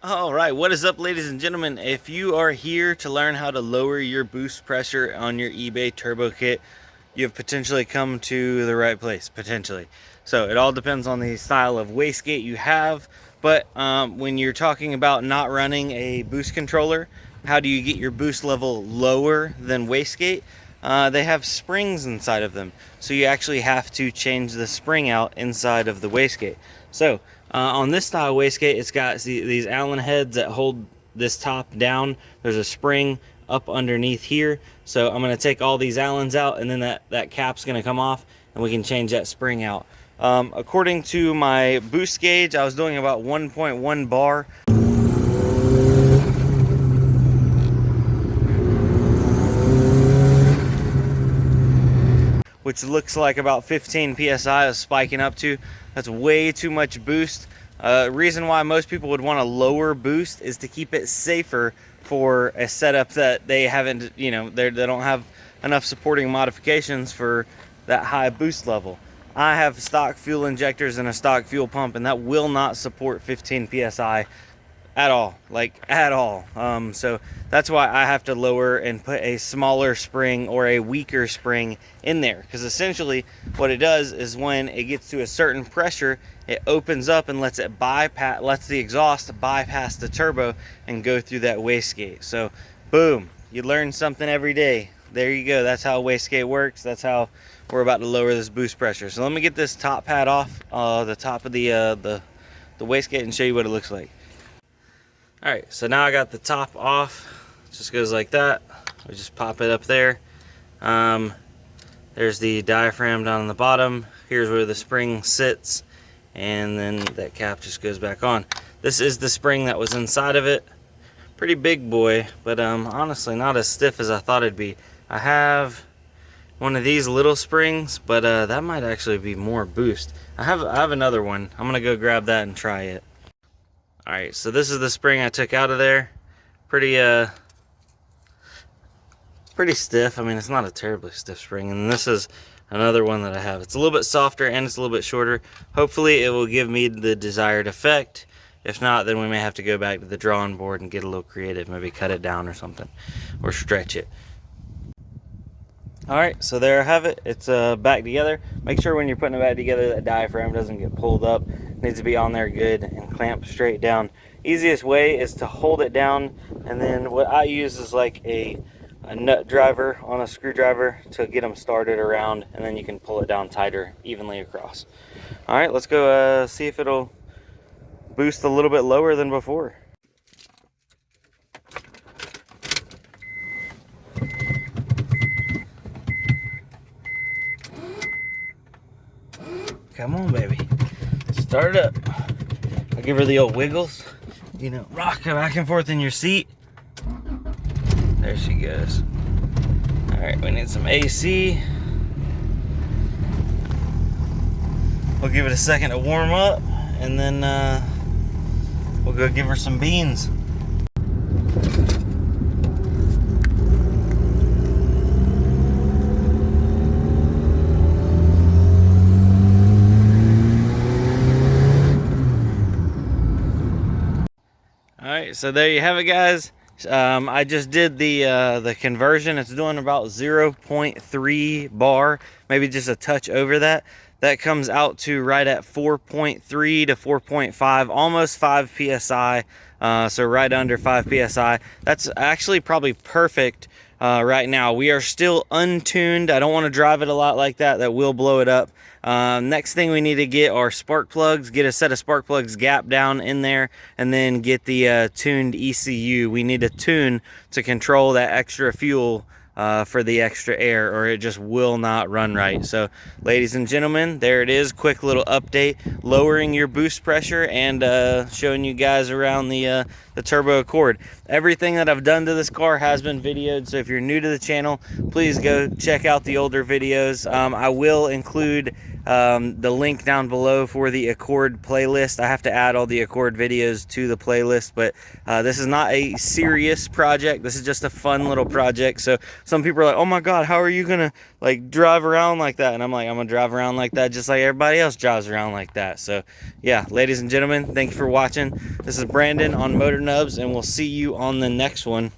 All right, what is up, ladies and gentlemen? If you are here to learn how to lower your boost pressure on your eBay turbo kit, you've potentially come to the right place, potentially. So it all depends on the style of wastegate you have, but when you're talking about not running a boost controller, how do you get your boost level lower than wastegate? They have springs inside of them, so you actually have to change the spring out inside of the wastegate. So on this style wastegate, it's got these Allen heads that hold this top down. There's a spring up underneath here, so I'm going to take all these Allens out, and then that cap's going to come off, and we can change that spring out. According to my boost gauge, I was doing about 1.1 bar. Which looks like about 15 PSI is spiking up to. That's way too much boost. Reason why most people would want a lower boost is to keep it safer for a setup that they haven't, they don't have enough supporting modifications for that high boost level. I have stock fuel injectors and a stock fuel pump, and that will not support 15 PSI at all, like at all. So that's why I have to lower and put a smaller spring or a weaker spring in there, because essentially what it does is when it gets to a certain pressure, it opens up and lets the exhaust bypass the turbo and go through that wastegate. So boom, you learn something every day. There you go. That's how wastegate works. That's how we're about to lower this boost pressure. So let me get this top pad off the top of the wastegate and show you what it looks like. All right, so now I got the top off. It just goes like that. We just pop it up there. There's the diaphragm down on the bottom. Here's where the spring sits, and then that cap just goes back on. This is the spring that was inside of it. Pretty big boy, but honestly not as stiff as I thought it'd be. I have one of these little springs, but that might actually be more boost. I have another one. I'm gonna go grab that and try it. Alright, so this is the spring I took out of there. Pretty stiff. I mean, it's not a terribly stiff spring. And this is another one that I have. It's a little bit softer and it's a little bit shorter. Hopefully it will give me the desired effect. If not, then we may have to go back to the drawing board and get a little creative. Maybe cut it down or something, or stretch it. Alright, so there I have it. It's back together. Make sure when you're putting it back together that diaphragm doesn't get pulled up. It needs to be on there good and clamped straight down. Easiest way is to hold it down, and then what I use is like a nut driver on a screwdriver to get them started around, and then you can pull it down tighter evenly across. Alright, let's go see if it'll boost a little bit lower than before. Come on, baby. Start it up. I'll give her the old wiggles. Rock her back and forth in your seat. There she goes. Alright, we need some AC. We'll give it a second to warm up, and then we'll go give her some beans. Alright, so there you have it, guys. I just did the conversion. It's doing about 0.3 bar, maybe just a touch over that. That comes out to right at 4.3 to 4.5, almost 5 PSI, so right under 5 PSI. That's actually probably perfect right now. We are still untuned. I don't want to drive it a lot like that. That will blow it up. Next thing we need to get are spark plugs. Get a set of spark plugs gap down in there, and then get the tuned ECU. We need a tune to control that extra fuel for the extra air, or it just will not run right. So ladies and gentlemen, there it is. Quick little update, lowering your boost pressure and showing you guys around the Turbo Accord. Everything that I've done to this car has been videoed, so if you're new to the channel, please go check out the older videos. I will include the link down below for the Accord playlist. I have to add all the Accord videos to the playlist, but this is not a serious project. This is just a fun little project. So some people are like, oh my God, how are you gonna like drive around like that? And I'm like, I'm gonna drive around like that just like everybody else drives around like that. So yeah, ladies and gentlemen, thank you for watching. This is Brandon on Motor Nubs, and we'll see you on the next one.